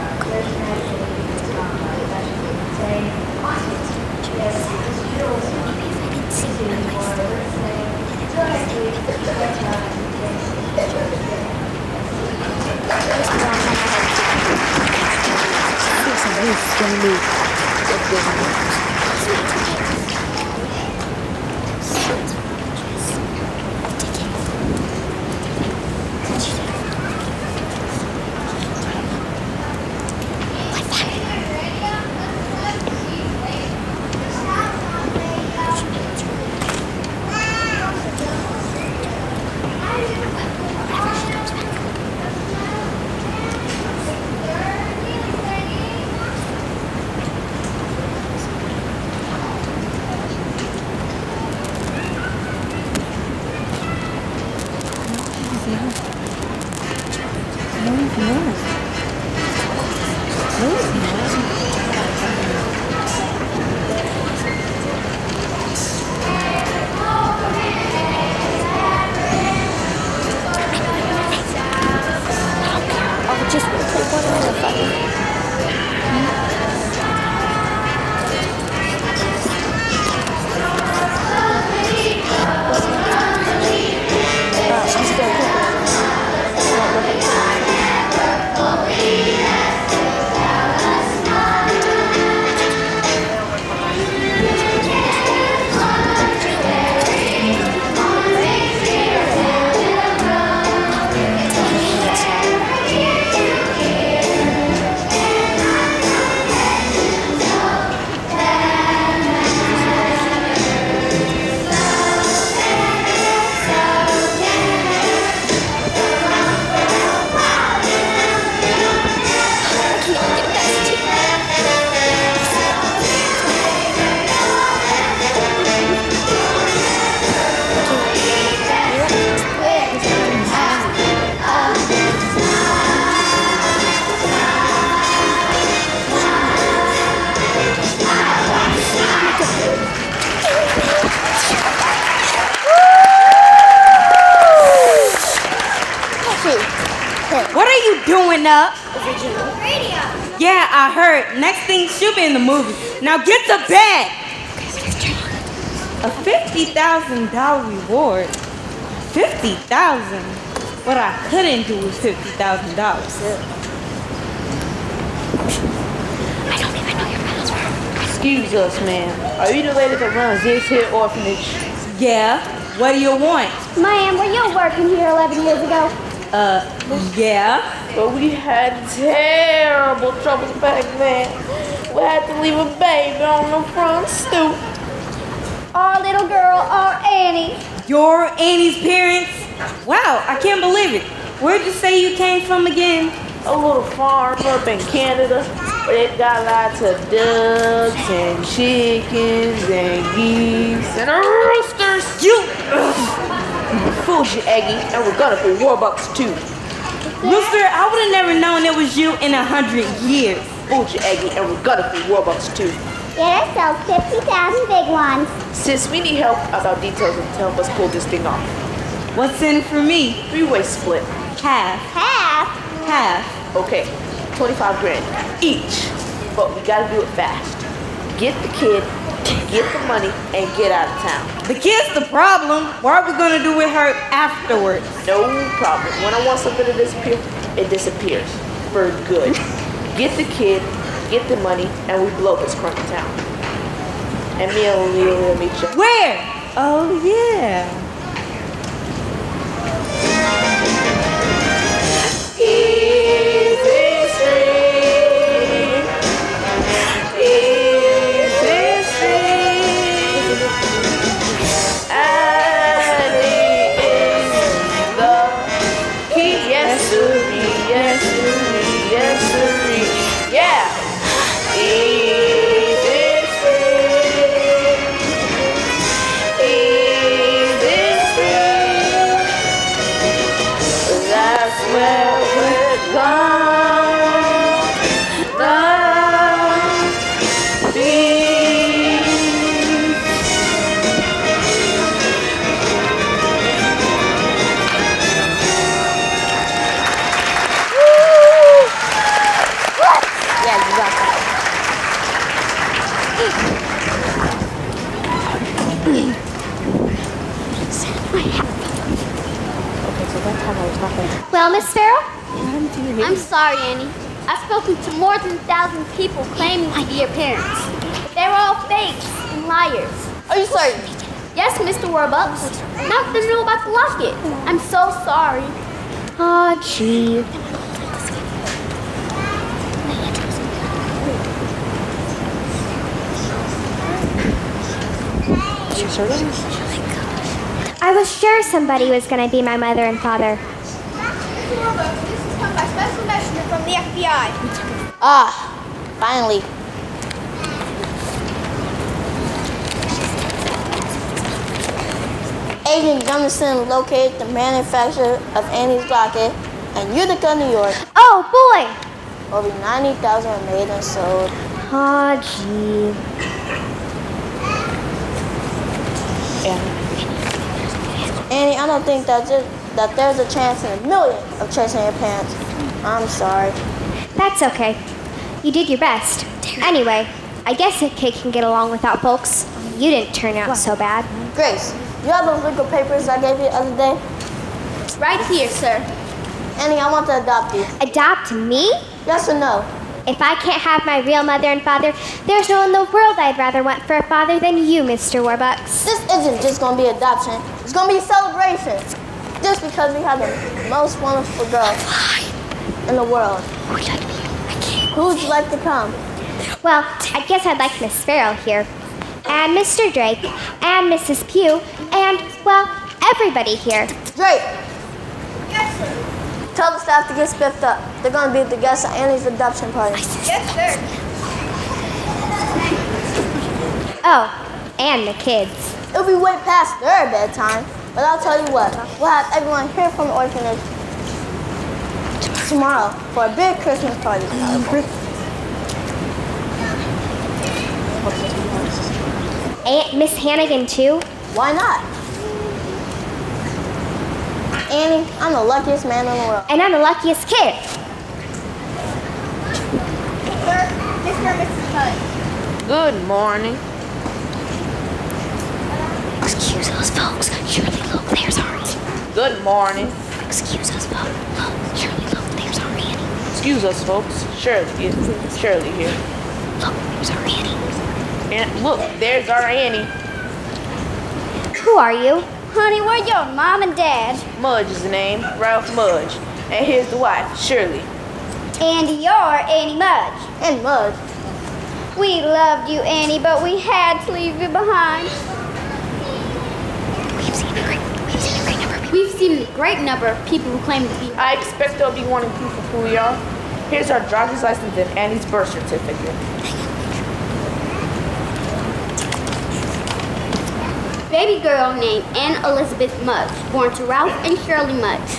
[SPEAKER 6] coming up. Yeah, I heard. Next thing, she'll be in the movie. Now get to bed. A $50,000 reward. $50,000. What I couldn't do with $50,000.
[SPEAKER 2] I don't even know your password.
[SPEAKER 8] Excuse us, ma'am. Are you the lady that runs this here orphanage?
[SPEAKER 6] Yeah. What do you want?
[SPEAKER 3] Ma'am, were you working here 11 years ago?
[SPEAKER 6] Yeah.
[SPEAKER 8] But we had terrible troubles back then. We had to leave a baby on the front stoop.
[SPEAKER 3] Our little girl, our Annie.
[SPEAKER 6] You're Annie's parents? Wow, I can't believe it. Where'd you say you came from again?
[SPEAKER 8] A little farm up in Canada where they got lots of ducks and chickens and geese and roosters.
[SPEAKER 6] You
[SPEAKER 8] Fooled you, Eggy, and we're gonna be Warbucks too.
[SPEAKER 6] Rooster, I would have never known it was you in 100 years.
[SPEAKER 8] Fooled you, Eggy, and we're gonna be Warbucks too.
[SPEAKER 3] Yeah, that sells 50,000 big ones.
[SPEAKER 8] Sis, we need help about details and to help us pull this thing off.
[SPEAKER 6] What's in it for me?
[SPEAKER 8] Three-way split.
[SPEAKER 6] Half.
[SPEAKER 3] Half?
[SPEAKER 6] Half.
[SPEAKER 8] Okay, 25 grand each. But we gotta do it fast. Get the kid, get the money, and get out of town.
[SPEAKER 6] The kid's the problem. What are we gonna do with her afterwards?
[SPEAKER 8] No problem. When I want something to disappear, it disappears. For good. Get the kid, get the money, and we blow this crummy town. And me and Leo will meet you.
[SPEAKER 6] Where? Oh, yeah.
[SPEAKER 3] Well, Miss Farrell?
[SPEAKER 7] I'm sorry, Annie. I've spoken to more than 1,000 people claiming to be your parents. But they were all fakes and liars. Are you certain? Yes, Mr. Warbucks. None of them knew about the locket. I'm so sorry.
[SPEAKER 3] Aw, gee. I was sure somebody was going to be my mother and father.
[SPEAKER 9] Mr. Warbucks, this is come by special messenger from the FBI.
[SPEAKER 7] Ah, finally. Agent Gunnison located the manufacturer of Annie's locket in Utica, New York.
[SPEAKER 3] Oh, boy!
[SPEAKER 7] Over 90,000 were made and sold.
[SPEAKER 3] Aw, gee.
[SPEAKER 7] Annie, I don't think that there's a chance in a million of tracing your parents. I'm sorry.
[SPEAKER 3] That's okay. You did your best. Anyway, I guess a kid can get along without folks. You didn't turn out so bad.
[SPEAKER 7] Grace, you have those legal papers I gave you the other day?
[SPEAKER 9] Right here, sir.
[SPEAKER 7] Annie, I want to adopt you.
[SPEAKER 3] Adopt me?
[SPEAKER 7] Yes or no?
[SPEAKER 3] If I can't have my real mother and father, there's no one in the world I'd rather want for a father than you, Mr. Warbucks.
[SPEAKER 7] This isn't just going to be adoption. It's going to be a celebration. Just because we have the most wonderful girl in the world. Who would you like to come?
[SPEAKER 3] Well, I guess I'd like Miss Farrell here, and Mr. Drake, and Mrs. Pugh, and, well, everybody here.
[SPEAKER 7] Drake. Yes, sir. Tell the staff to get spiffed up. They're going to be the guests at Annie's adoption party.
[SPEAKER 9] Yes, sir.
[SPEAKER 3] Oh, and the kids.
[SPEAKER 7] It'll be way past their bedtime. But I'll tell you what, we'll have everyone here from the orphanage tomorrow for a big Christmas party.
[SPEAKER 3] Aunt Miss Hannigan, too?
[SPEAKER 7] Why not? Annie, I'm the luckiest man in the world.
[SPEAKER 3] And I'm the luckiest kid.
[SPEAKER 8] Good morning.
[SPEAKER 2] Excuse us, folks. Surely, look, there's our Annie.
[SPEAKER 8] Good morning.
[SPEAKER 2] Excuse us, folks. Look, surely, look, there's our Annie.
[SPEAKER 8] Excuse us, folks. Shirley here.
[SPEAKER 2] Look, there's our Annie.
[SPEAKER 8] And look, there's our Annie.
[SPEAKER 3] Who are you? Honey, we're your mom and dad.
[SPEAKER 8] Mudge is the name, Ralph Mudge. And here's the wife, Shirley.
[SPEAKER 3] And you're Annie Mudge.
[SPEAKER 7] And Mudge.
[SPEAKER 3] We loved you, Annie, but we had to leave you behind.
[SPEAKER 2] We've seen a great number of people who claim to be.
[SPEAKER 8] I expect there'll be one in proof of who we are. Here's our driver's license and Annie's birth certificate.
[SPEAKER 2] Baby girl named Anne Elizabeth Mudge, born to Ralph and Shirley Mudge.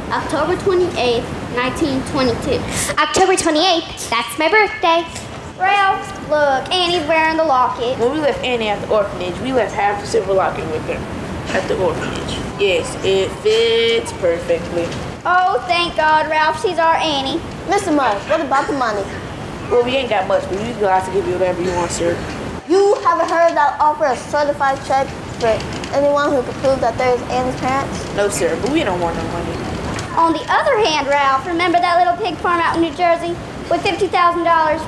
[SPEAKER 2] October 28th, 1922.
[SPEAKER 3] October 28th, that's my birthday. Ralph, look, Annie's wearing the locket.
[SPEAKER 8] When we left Annie at the orphanage, we left half the silver locket with her at the orphanage. Yes, it fits perfectly.
[SPEAKER 3] Oh, thank God, Ralph, she's our Annie.
[SPEAKER 7] Mr. Mudge, what about the money?
[SPEAKER 8] Well, we ain't got much, but we'd be glad to give you whatever you want, sir.
[SPEAKER 7] You haven't heard that offer a certified check for anyone who can prove that there is Annie's parents?
[SPEAKER 8] No, sir, but we don't want no money.
[SPEAKER 3] On the other hand, Ralph, remember that little pig farm out in New Jersey? With $50,000,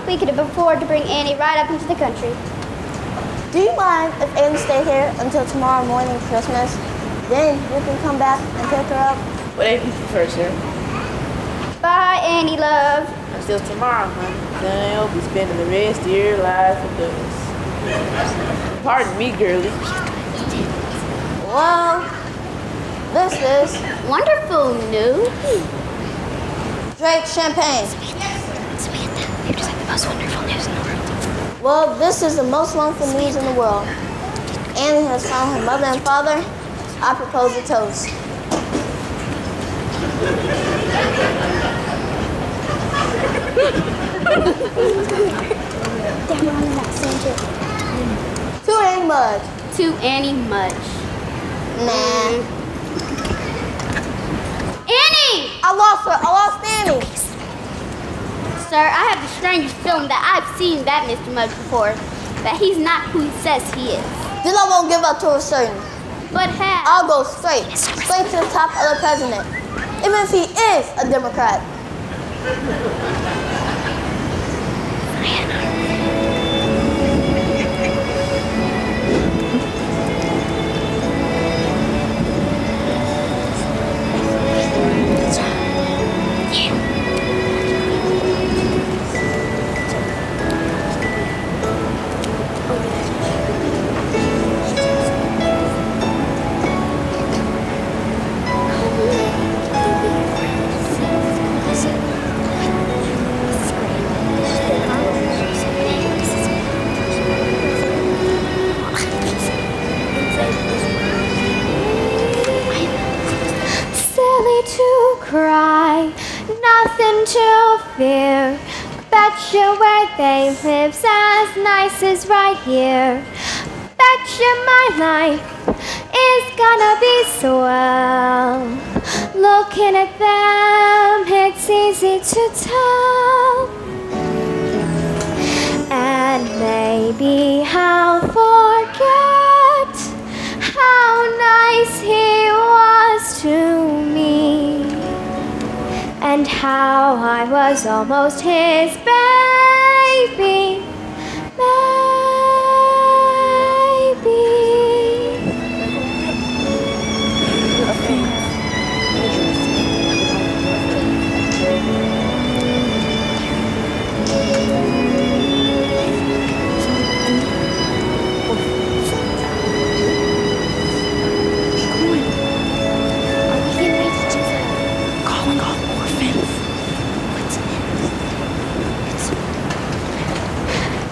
[SPEAKER 3] we could have afforded to bring Annie right up into the country.
[SPEAKER 7] Do you mind if Annie stay here until tomorrow morning, Christmas? Then we can come back and pick her up.
[SPEAKER 8] Whatever you prefer, sir.
[SPEAKER 3] Bye, Annie, love.
[SPEAKER 8] Until tomorrow, honey. Then I'll be spending the rest of your life with us. Pardon me, girlie.
[SPEAKER 7] Well, this is
[SPEAKER 2] Wonderful news.
[SPEAKER 7] Drake Champagne.
[SPEAKER 2] Samantha, you're just like the most wonderful news in the world.
[SPEAKER 7] Well, this is the most wonderful news in the world. Annie has found her mother and father. I propose a toast. To Annie Mudge.
[SPEAKER 2] To Annie Mudge.
[SPEAKER 7] Nah.
[SPEAKER 2] Annie!
[SPEAKER 7] I lost her. I lost Annie.
[SPEAKER 2] Sir, I have the strangest feeling that I've seen that Mr. Mudge before. That he's not who he says he is.
[SPEAKER 7] Then I won't give up to a certain.
[SPEAKER 2] But how?
[SPEAKER 7] I'll go straight to the top of the president, even if he is a Democrat.
[SPEAKER 3] Cry, nothing to fear. Betcha where they live's as nice as right here. Betcha my life is gonna be swell. Looking at them, it's easy to tell. And maybe I'll forget how nice he was to me, and how I was almost his baby.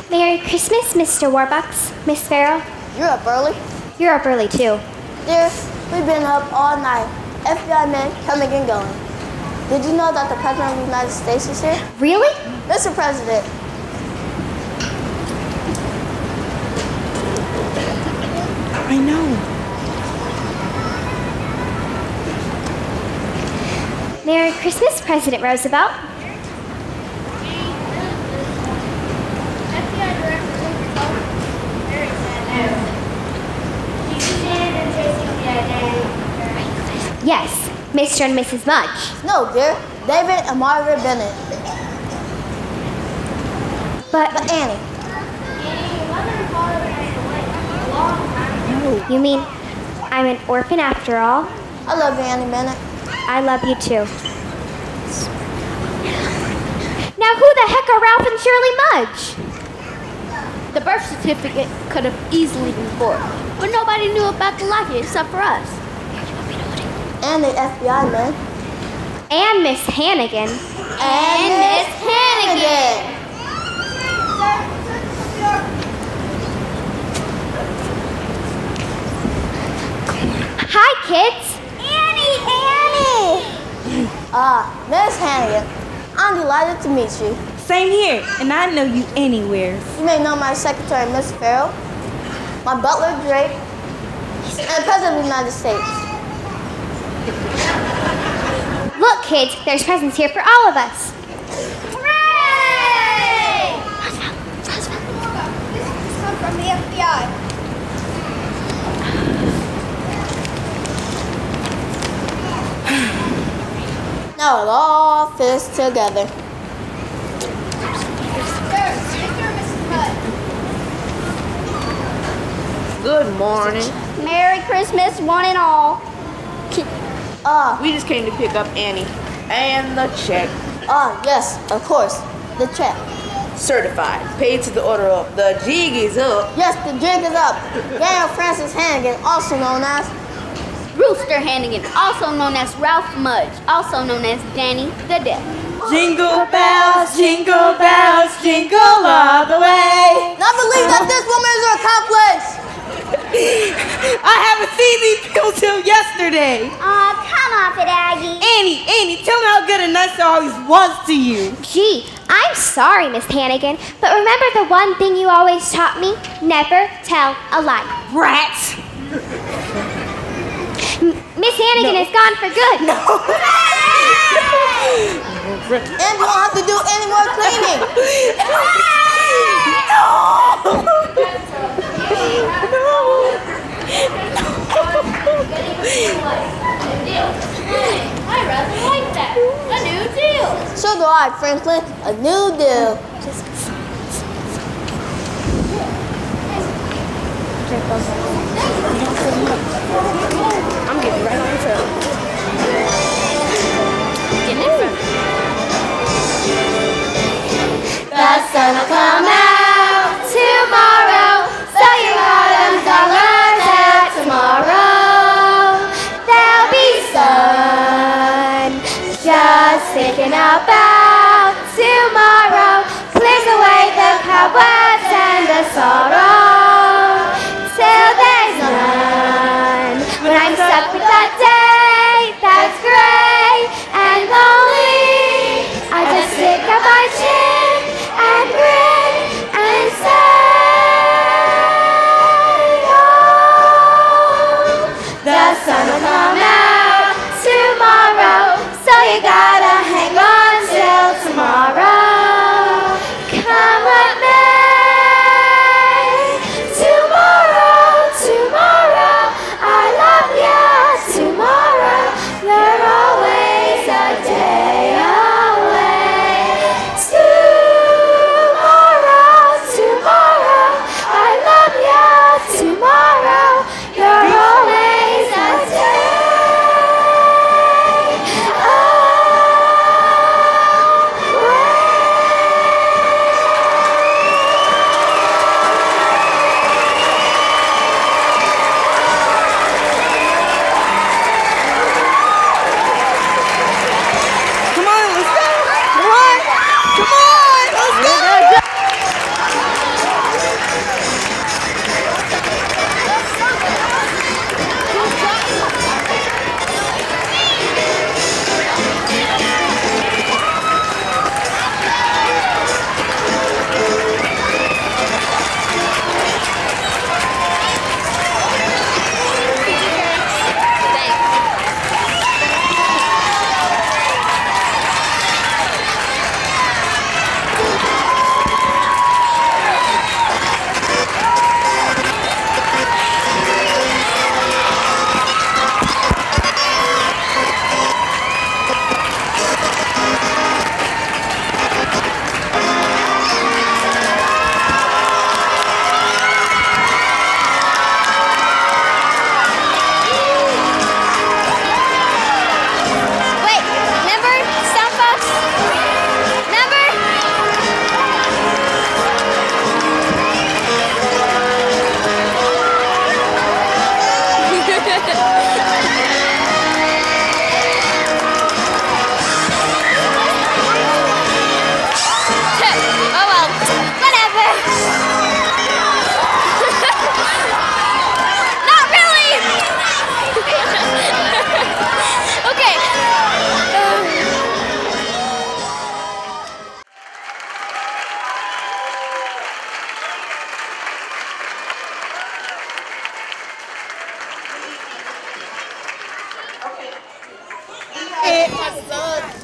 [SPEAKER 3] Merry Christmas, Mr. Warbucks. Miss Farrell.
[SPEAKER 7] You're up early?
[SPEAKER 3] You're up early, too.
[SPEAKER 7] Dear, we've been up all night. FBI men coming and going. Did you know that the President of the United States is here?
[SPEAKER 3] Really?
[SPEAKER 7] Mr. President.
[SPEAKER 6] I know.
[SPEAKER 3] Merry Christmas, President Roosevelt. Mr. and Mrs. Mudge.
[SPEAKER 7] No, dear. David and Margaret Bennett.
[SPEAKER 3] But
[SPEAKER 7] Annie.
[SPEAKER 3] you mean I'm an orphan after all?
[SPEAKER 7] I love you, Annie Bennett.
[SPEAKER 3] I love you too. Now who the heck are Ralph and Shirley Mudge?
[SPEAKER 2] The birth certificate could have easily been forged, but nobody knew about the locket except for us.
[SPEAKER 7] And the FBI man.
[SPEAKER 3] And Miss Hannigan.
[SPEAKER 7] And Miss Hannigan.
[SPEAKER 3] Hi, kids.
[SPEAKER 7] Annie! Miss Hannigan, I'm delighted to meet you.
[SPEAKER 6] Same here, and I know you anywhere.
[SPEAKER 7] You may know my secretary, Miss Farrell, my butler, Drake, and the President of the United States.
[SPEAKER 3] Look, kids, there's presents here for all of us.
[SPEAKER 4] Hooray! This come from the FBI.
[SPEAKER 7] Now it all fits together.
[SPEAKER 8] Good morning.
[SPEAKER 2] Merry Christmas, one and all.
[SPEAKER 8] We just came to pick up Annie and the check.
[SPEAKER 7] Yes, of course. The check.
[SPEAKER 8] Certified. Paid to the order of the jig is up.
[SPEAKER 7] Yes, the jig is up. Daniel Francis Hannigan, also known as
[SPEAKER 2] Rooster Hannigan, also known as Ralph Mudge, also known as Danny the Deaf.
[SPEAKER 6] Jingle bells, jingle all the way.
[SPEAKER 7] Not believe that this woman is an accomplice.
[SPEAKER 6] I haven't seen these people till yesterday.
[SPEAKER 3] Aw, come off it, Aggie.
[SPEAKER 6] Annie, tell me how good and nice I always was to you.
[SPEAKER 3] Gee, I'm sorry, Miss Hannigan, but remember the one thing you always taught me? Never tell a lie.
[SPEAKER 6] Rats.
[SPEAKER 3] Miss Hannigan is gone for good.
[SPEAKER 7] And you won't have to do any more cleaning.
[SPEAKER 4] I rather like that. A new deal.
[SPEAKER 7] So do I, Franklin. A new deal.
[SPEAKER 2] I'm getting right on the trail. Getting it from
[SPEAKER 3] The sun will come out tomorrow, so your bottoms all learn that tomorrow there'll be sun. Just thinking about tomorrow clears away the cobwebs and the sorrow till there's none. When I'm stuck with that day that's gray and lonely, I just stick up my chin and grin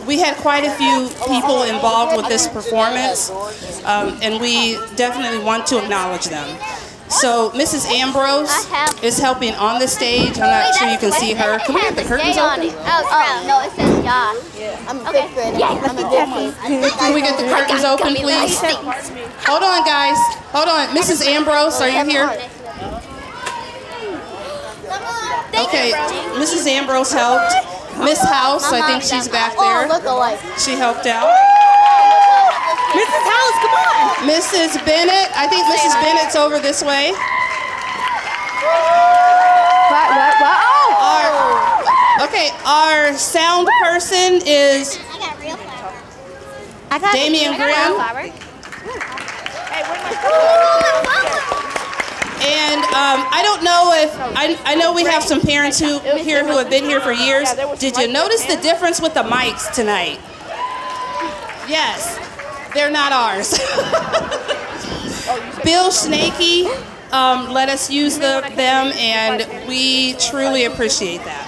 [SPEAKER 1] we had quite a few people involved with this performance, and we definitely want to acknowledge them. So Mrs. Ambrose is helping on the stage. I'm not sure you can see her. Can we get the curtains open?
[SPEAKER 2] Oh, no, it says Josh.
[SPEAKER 7] I'm a fifth grader. I'm a fifth grader.
[SPEAKER 1] Can we get the curtains open, please? Hold on, guys. Hold on. Mrs. Ambrose, are you here? Okay, Mrs. Ambrose helped. Miss House, I think she's back there.
[SPEAKER 7] Look alike.
[SPEAKER 1] She helped out.
[SPEAKER 6] Mrs. House, come on.
[SPEAKER 1] Mrs. Bennett, I think Mrs. Bennett's over this way. Okay, our sound person is Damian Graham. And I don't know if, I know we have some parents here who have been here for years. Did you notice the difference with the mics tonight? Yes, they're not ours. Bill Snakey let us use them, and we truly appreciate that.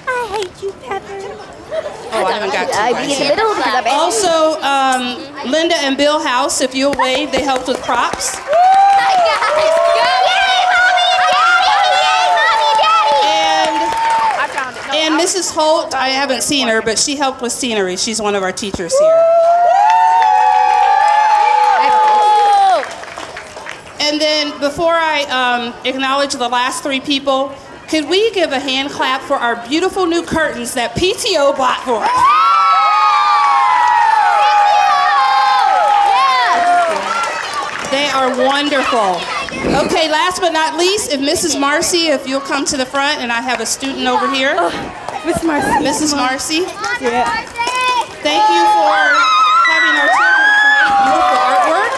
[SPEAKER 3] I hate you, Pepper.
[SPEAKER 1] Oh, I haven't got to it. Also, Linda and Bill House, if you'll wave, they helped with props. And Mrs. Holt, I haven't seen her, but she helped with scenery. She's one of our teachers here. And then before I acknowledge the last three people, could we give a hand clap for our beautiful new curtains that PTO bought for us? They are wonderful. Okay, last but not least, if Mrs. Marcy, if you'll come to the front, and I have a student over here.
[SPEAKER 6] Miss Marcy.
[SPEAKER 1] Mrs. Marcy.
[SPEAKER 6] Yeah.
[SPEAKER 1] Thank you for having our children create beautiful artwork.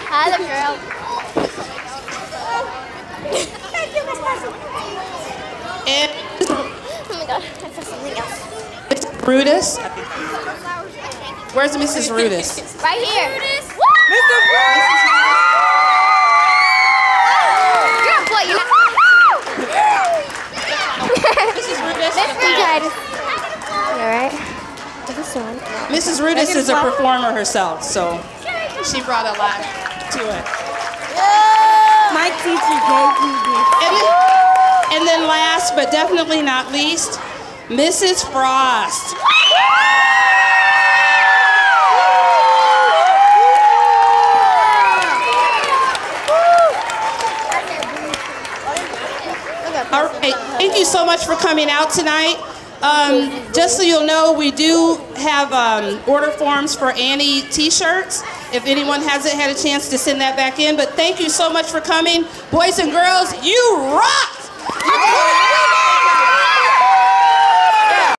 [SPEAKER 2] Hi, the girl.
[SPEAKER 1] And
[SPEAKER 2] Oh my god, I saw something else.
[SPEAKER 1] Brutus. Where's Mrs. Rudis?
[SPEAKER 2] Right here.
[SPEAKER 1] Mrs.
[SPEAKER 2] You're a boy. You're
[SPEAKER 1] Rudis.
[SPEAKER 3] Alright.
[SPEAKER 1] Mrs. Rudis is a performer herself, so she brought a lot to it.
[SPEAKER 6] My teacher gave me this.
[SPEAKER 1] And then last but definitely not least, Mrs. Frost. All right, thank you so much for coming out tonight. Just so you'll know, we do have order forms for Annie t-shirts. If anyone hasn't had a chance to send that back in, but thank you so much for coming. Boys and girls, you rock!